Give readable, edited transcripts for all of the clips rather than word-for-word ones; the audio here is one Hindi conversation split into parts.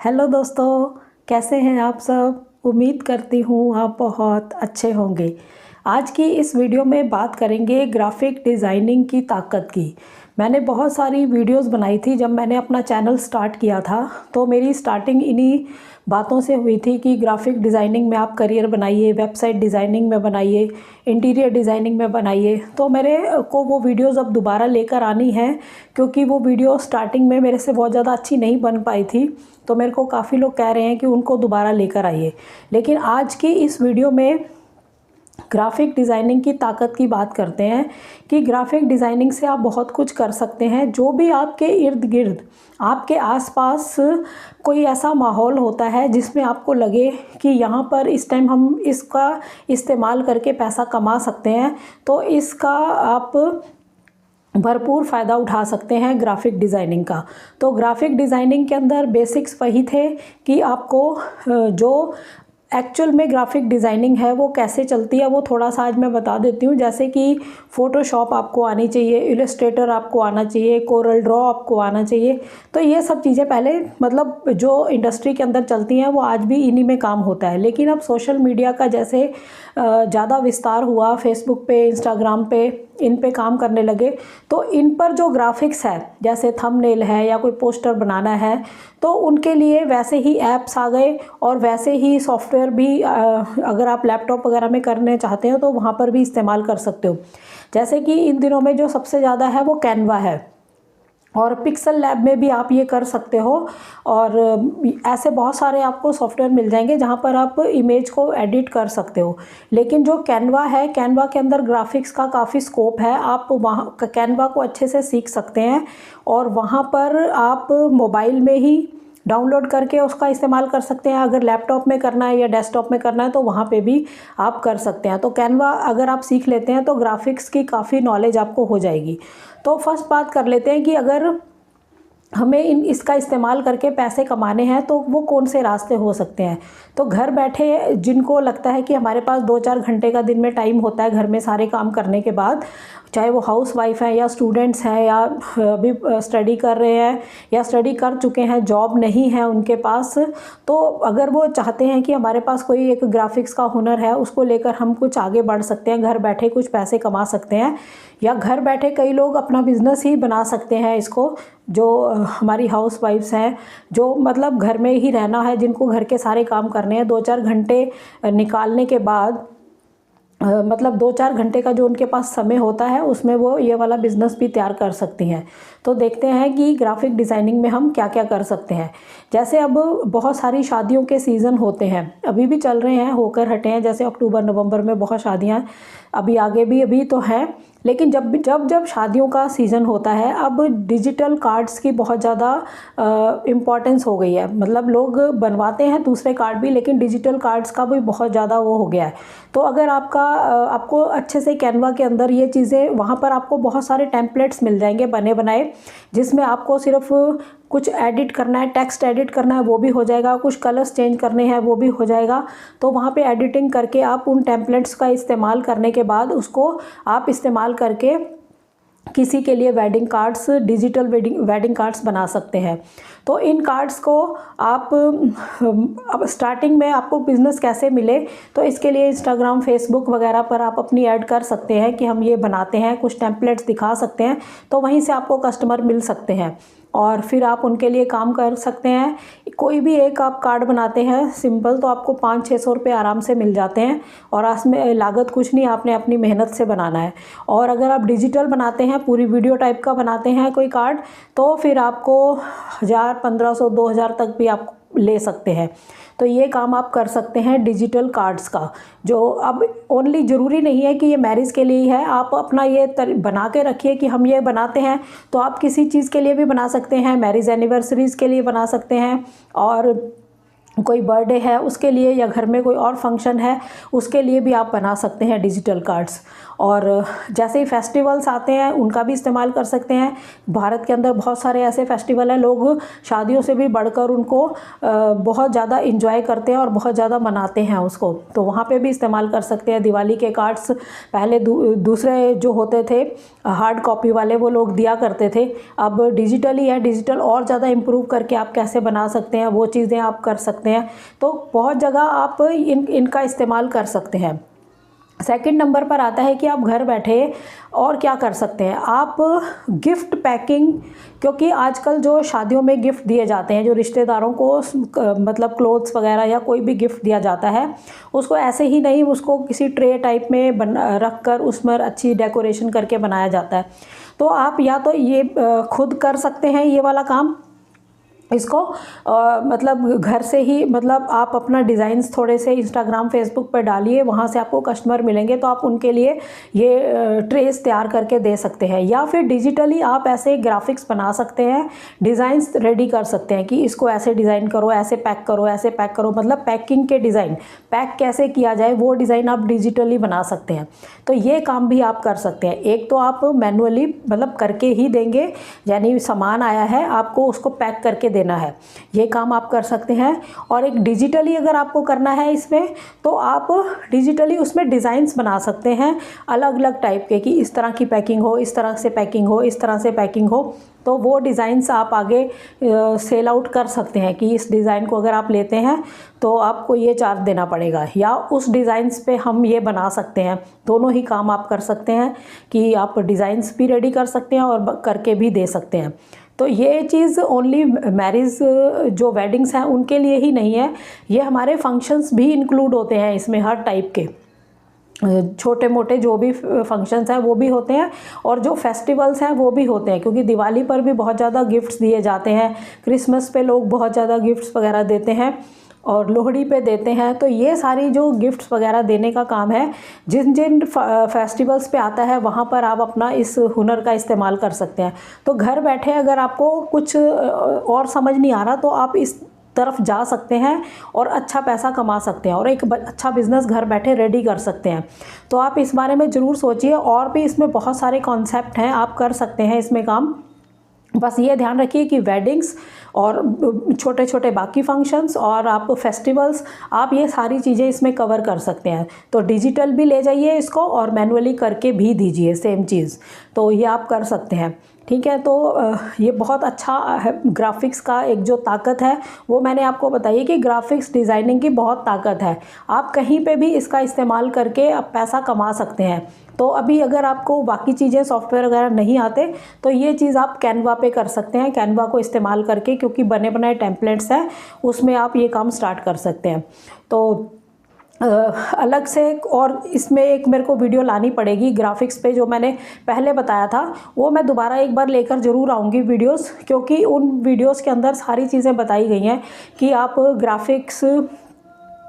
हेलो दोस्तों, कैसे हैं आप सब। उम्मीद करती हूँ आप बहुत अच्छे होंगे। आज की इस वीडियो में बात करेंगे ग्राफिक डिज़ाइनिंग की ताकत की। मैंने बहुत सारी वीडियोस बनाई थी जब मैंने अपना चैनल स्टार्ट किया था, तो मेरी स्टार्टिंग इन्हीं बातों से हुई थी कि ग्राफिक डिज़ाइनिंग में आप करियर बनाइए, वेबसाइट डिज़ाइनिंग में बनाइए, इंटीरियर डिज़ाइनिंग में बनाइए। तो मेरे को वो वीडियोस अब दोबारा लेकर आनी है, क्योंकि वो वीडियो स्टार्टिंग में मेरे से बहुत ज़्यादा अच्छी नहीं बन पाई थी। तो मेरे को काफ़ी लोग कह रहे हैं कि उनको दोबारा लेकर आइए। लेकिन आज की इस वीडियो में ग्राफिक डिज़ाइनिंग की ताकत की बात करते हैं कि ग्राफिक डिज़ाइनिंग से आप बहुत कुछ कर सकते हैं। जो भी आपके इर्द गिर्द, आपके आसपास कोई ऐसा माहौल होता है जिसमें आपको लगे कि यहाँ पर इस टाइम हम इसका इस्तेमाल करके पैसा कमा सकते हैं, तो इसका आप भरपूर फ़ायदा उठा सकते हैं ग्राफिक डिज़ाइनिंग का। तो ग्राफिक डिज़ाइनिंग के अंदर बेसिक्स वही थे कि आपको जो एक्चुअल में ग्राफिक डिज़ाइनिंग है वो कैसे चलती है, वो थोड़ा सा आज मैं बता देती हूँ। जैसे कि फ़ोटोशॉप आपको आनी चाहिए, इलस्ट्रेटर आपको आना चाहिए, कोरल ड्रॉ आपको आना चाहिए। तो ये सब चीज़ें पहले मतलब जो इंडस्ट्री के अंदर चलती हैं वो आज भी इन्हीं में काम होता है। लेकिन अब सोशल मीडिया का जैसे ज़्यादा विस्तार हुआ, फेसबुक पे, इंस्टाग्राम पे, इन पे काम करने लगे, तो इन पर जो ग्राफिक्स है, जैसे थंबनेल है या कोई पोस्टर बनाना है, तो उनके लिए वैसे ही ऐप्स आ गए और वैसे ही सॉफ्टवेयर भी अगर आप लैपटॉप वगैरह में करने चाहते हो तो वहाँ पर भी इस्तेमाल कर सकते हो। जैसे कि इन दिनों में जो सबसे ज़्यादा है वो कैनवा है, और पिक्सल लैब में भी आप ये कर सकते हो। और ऐसे बहुत सारे आपको सॉफ्टवेयर मिल जाएंगे जहाँ पर आप इमेज को एडिट कर सकते हो। लेकिन जो कैनवा है, कैनवा के अंदर ग्राफिक्स का काफ़ी स्कोप है। आप वहाँ कैनवा को अच्छे से सीख सकते हैं और वहाँ पर आप मोबाइल में ही डाउनलोड करके उसका इस्तेमाल कर सकते हैं। अगर लैपटॉप में करना है या डेस्कटॉप में करना है तो वहाँ पे भी आप कर सकते हैं। तो कैनवा अगर आप सीख लेते हैं तो ग्राफिक्स की काफ़ी नॉलेज आपको हो जाएगी। तो फर्स्ट बात कर लेते हैं कि अगर हमें इसका इस्तेमाल करके पैसे कमाने हैं तो वो कौन से रास्ते हो सकते हैं। तो घर बैठे जिनको लगता है कि हमारे पास 2-4 घंटे का दिन में टाइम होता है घर में सारे काम करने के बाद, चाहे वो हाउस वाइफ है या स्टूडेंट्स हैं या अभी स्टडी कर रहे हैं या स्टडी कर चुके हैं, जॉब नहीं है उनके पास, तो अगर वो चाहते हैं कि हमारे पास कोई एक ग्राफिक्स का हुनर है, उसको लेकर हम कुछ आगे बढ़ सकते हैं, घर बैठे कुछ पैसे कमा सकते हैं, या घर बैठे कई लोग अपना बिजनेस ही बना सकते हैं इसको। जो हमारी हाउस वाइफ्स हैं, जो मतलब घर में ही रहना है, जिनको घर के सारे काम करने हैं, 2-4 घंटे निकालने के बाद मतलब 2-4 घंटे का जो उनके पास समय होता है उसमें वो ये वाला बिज़नेस भी तैयार कर सकती हैं। तो देखते हैं कि ग्राफिक डिज़ाइनिंग में हम क्या क्या कर सकते हैं। जैसे अब बहुत सारी शादियों के सीज़न होते हैं, अभी भी चल रहे हैं, होकर हटे हैं। जैसे अक्टूबर नवंबर में बहुत शादियाँ, अभी आगे भी अभी तो हैं। लेकिन जब शादियों का सीज़न होता है, अब डिजिटल कार्ड्स की बहुत ज़्यादा इम्पॉर्टेंस हो गई है। मतलब लोग बनवाते हैं दूसरे कार्ड भी, लेकिन डिजिटल कार्ड्स का भी बहुत ज़्यादा वो हो गया है। तो अगर आपको अच्छे से कैनवा के अंदर ये चीज़ें, वहाँ पर आपको बहुत सारे टेम्पलेट्स मिल जाएंगे बने बनाए, जिसमें आपको सिर्फ कुछ एडिट करना है, टेक्स्ट एडिट करना है वो भी हो जाएगा, कुछ कलर्स चेंज करने हैं वो भी हो जाएगा। तो वहाँ पे एडिटिंग करके आप उन टेम्पलेट्स का इस्तेमाल करने के बाद उसको आप इस्तेमाल करके किसी के लिए wedding cards, digital wedding cards बना सकते हैं। तो इन कार्ड्स को आप अब स्टार्टिंग में आपको बिज़नेस कैसे मिले, तो इसके लिए इंस्टाग्राम, फेसबुक वगैरह पर आप अपनी ऐड कर सकते हैं कि हम ये बनाते हैं, कुछ टेम्पलेट्स दिखा सकते हैं, तो वहीं से आपको कस्टमर मिल सकते हैं और फिर आप उनके लिए काम कर सकते हैं। कोई भी एक आप कार्ड बनाते हैं सिंपल, तो आपको 500-600 रुपये आराम से मिल जाते हैं और उसमें लागत कुछ नहीं, आपने अपनी मेहनत से बनाना है। और अगर आप डिजिटल बनाते हैं, पूरी वीडियो टाइप का बनाते हैं कोई कार्ड, तो फिर आपको 1000, 1500, 2000 तक भी आप ले सकते हैं। तो ये काम आप कर सकते हैं डिजिटल कार्ड्स का। जो अब ओनली ज़रूरी नहीं है कि ये मैरिज के लिए ही है, आप अपना ये बना के रखिए कि हम ये बनाते हैं, तो आप किसी चीज़ के लिए भी बना सकते हैं, मैरिज एनिवर्सरीज़ के लिए बना सकते हैं, और कोई बर्थडे है उसके लिए, या घर में कोई और फंक्शन है उसके लिए भी आप बना सकते हैं डिजिटल कार्ड्स। और जैसे ही फेस्टिवल्स आते हैं उनका भी इस्तेमाल कर सकते हैं। भारत के अंदर बहुत सारे ऐसे फेस्टिवल हैं, लोग शादियों से भी बढ़कर उनको बहुत ज़्यादा इंजॉय करते हैं और बहुत ज़्यादा मनाते हैं उसको, तो वहाँ पे भी इस्तेमाल कर सकते हैं। दिवाली के कार्ड्स पहले दूसरे जो होते थे हार्ड कॉपी वाले, वो लोग दिया करते थे, अब डिजिटली है, डिजिटल और ज़्यादा इम्प्रूव करके आप कैसे बना सकते हैं वो चीज़ें आप कर सकते हैं। तो बहुत जगह आप इनका इस्तेमाल कर सकते हैं। सेकंड नंबर पर आता है कि आप घर बैठे और क्या कर सकते हैं, आप गिफ्ट पैकिंग, क्योंकि आजकल जो शादियों में गिफ्ट दिए जाते हैं, जो रिश्तेदारों को मतलब क्लोथ्स वगैरह या कोई भी गिफ्ट दिया जाता है, उसको ऐसे ही नहीं, उसको किसी ट्रे टाइप में रख कर उसमें अच्छी डेकोरेशन करके बनाया जाता है। तो आप या तो ये खुद कर सकते हैं ये वाला काम, इसको मतलब घर से ही, मतलब आप अपना डिज़ाइंस थोड़े से इंस्टाग्राम फेसबुक पर डालिए, वहाँ से आपको कस्टमर मिलेंगे, तो आप उनके लिए ये ट्रेस तैयार करके दे सकते हैं। या फिर डिजिटली आप ऐसे ग्राफिक्स बना सकते हैं, डिज़ाइंस रेडी कर सकते हैं कि इसको ऐसे डिज़ाइन करो, ऐसे पैक करो, ऐसे पैक करो, मतलब पैकिंग के डिज़ाइन, पैक कैसे किया जाए वो डिज़ाइन आप डिजिटली बना सकते हैं। तो ये काम भी आप कर सकते हैं। एक तो आप मैनुअली मतलब करके ही देंगे, यानी सामान आया है आपको उसको पैक करके देना है, ये काम आप कर सकते हैं। और एक डिजिटली अगर आपको करना है इसमें, तो आप डिजिटली उसमें डिज़ाइंस बना सकते हैं अलग अलग टाइप के, कि इस तरह की पैकिंग हो, इस तरह से पैकिंग हो, इस तरह से पैकिंग हो। तो वो डिज़ाइंस आप आगे सेल आउट कर सकते हैं कि इस डिज़ाइन को अगर आप लेते हैं तो आपको ये चार्ज देना पड़ेगा, या उस डिज़ाइंस पे हम ये बना सकते हैं। दोनों ही काम आप कर सकते हैं कि आप डिज़ाइंस भी रेडी कर सकते हैं और करके भी दे सकते हैं। तो ये चीज़ ओनली मैरिज जो वेडिंग्स हैं उनके लिए ही नहीं है, ये हमारे फंक्शंस भी इंक्लूड होते हैं इसमें, हर टाइप के छोटे मोटे जो भी फंक्शंस हैं वो भी होते हैं, और जो फेस्टिवल्स हैं वो भी होते हैं, क्योंकि दिवाली पर भी बहुत ज़्यादा गिफ्ट्स दिए जाते हैं, क्रिसमस पे लोग बहुत ज़्यादा गिफ्ट्स वगैरह देते हैं, और लोहड़ी पे देते हैं। तो ये सारी जो गिफ्ट्स वगैरह देने का काम है, जिन जिन फेस्टिवल्स पे आता है वहाँ पर आप अपना इस हुनर का इस्तेमाल कर सकते हैं। तो घर बैठे अगर आपको कुछ और समझ नहीं आ रहा तो आप इस तरफ जा सकते हैं और अच्छा पैसा कमा सकते हैं, और एक अच्छा बिजनेस घर बैठे रेडी कर सकते हैं। तो आप इस बारे में ज़रूर सोचिए, और भी इसमें बहुत सारे कॉन्सेप्ट हैं, आप कर सकते हैं इसमें काम। बस ये ध्यान रखिए कि वेडिंग्स और छोटे छोटे बाकी फंक्शंस और आप फेस्टिवल्स, आप ये सारी चीज़ें इसमें कवर कर सकते हैं। तो डिजिटल भी ले जाइए इसको और मैनुअली करके भी दीजिए सेम चीज़, तो ये आप कर सकते हैं। ठीक है, तो ये बहुत अच्छा है। ग्राफिक्स का एक जो ताकत है वो मैंने आपको बताई कि ग्राफिक्स डिज़ाइनिंग की बहुत ताकत है, आप कहीं पे भी इसका इस्तेमाल करके आप पैसा कमा सकते हैं। तो अभी अगर आपको बाकी चीज़ें सॉफ्टवेयर वगैरह नहीं आते तो ये चीज़ आप कैनवा पे कर सकते हैं, कैनवा को इस्तेमाल करके, क्योंकि बने बनाए टेम्पलेट्स हैं उसमें आप ये काम स्टार्ट कर सकते हैं। तो अलग से और इसमें एक मेरे को वीडियो लानी पड़ेगी ग्राफिक्स पे, जो मैंने पहले बताया था वो मैं दोबारा एक बार लेकर ज़रूर आऊँगी वीडियोस, क्योंकि उन वीडियोस के अंदर सारी चीज़ें बताई गई हैं कि आप ग्राफिक्स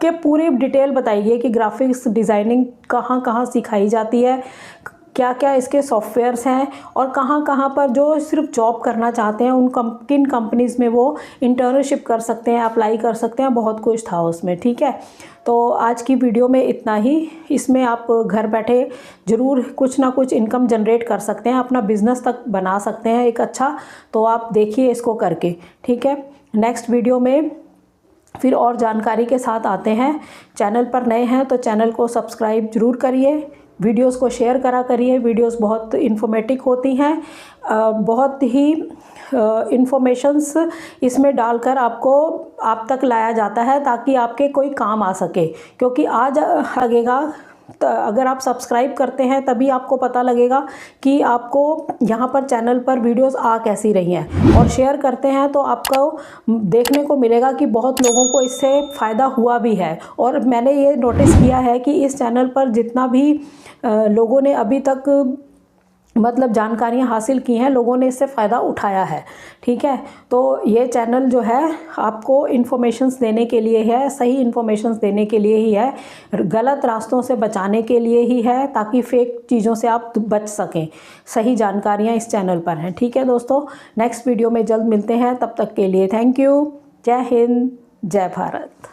के पूरी डिटेल बताई गई है कि ग्राफिक्स डिज़ाइनिंग कहाँ कहाँ सिखाई जाती है, क्या क्या इसके सॉफ्टवेयर्स हैं, और कहाँ कहाँ पर जो सिर्फ जॉब करना चाहते हैं उन किन कंपनीज़ में वो इंटर्नशिप कर सकते हैं, अप्लाई कर सकते हैं, बहुत कुछ था उसमें। ठीक है, तो आज की वीडियो में इतना ही। इसमें आप घर बैठे ज़रूर कुछ ना कुछ इनकम जनरेट कर सकते हैं, अपना बिज़नेस तक बना सकते हैं एक अच्छा। तो आप देखिए इसको करके। ठीक है, नेक्स्ट वीडियो में फिर और जानकारी के साथ आते हैं। चैनल पर नए हैं तो चैनल को सब्सक्राइब ज़रूर करिए, वीडियोस को शेयर करा करिए, वीडियोस बहुत इन्फॉर्मेटिव होती हैं, बहुत ही इन्फॉर्मेशंस इसमें डालकर आपको आप तक लाया जाता है ताकि आपके कोई काम आ सके। क्योंकि आज लगेगा तो अगर आप सब्सक्राइब करते हैं तभी आपको पता लगेगा कि आपको यहाँ पर चैनल पर वीडियोस आ कैसी रही हैं, और शेयर करते हैं तो आपको देखने को मिलेगा कि बहुत लोगों को इससे फ़ायदा हुआ भी है। और मैंने ये नोटिस किया है कि इस चैनल पर जितना भी लोगों ने अभी तक मतलब जानकारियाँ हासिल की हैं, लोगों ने इससे फ़ायदा उठाया है। ठीक है, तो ये चैनल जो है आपको इन्फॉर्मेशंस देने के लिए है, सही इन्फॉर्मेशंस देने के लिए ही है, गलत रास्तों से बचाने के लिए ही है, ताकि फेक चीज़ों से आप बच सकें। सही जानकारियाँ इस चैनल पर हैं। ठीक है दोस्तों, नेक्स्ट वीडियो में जल्द मिलते हैं, तब तक के लिए थैंक यू। जय हिंद, जय भारत।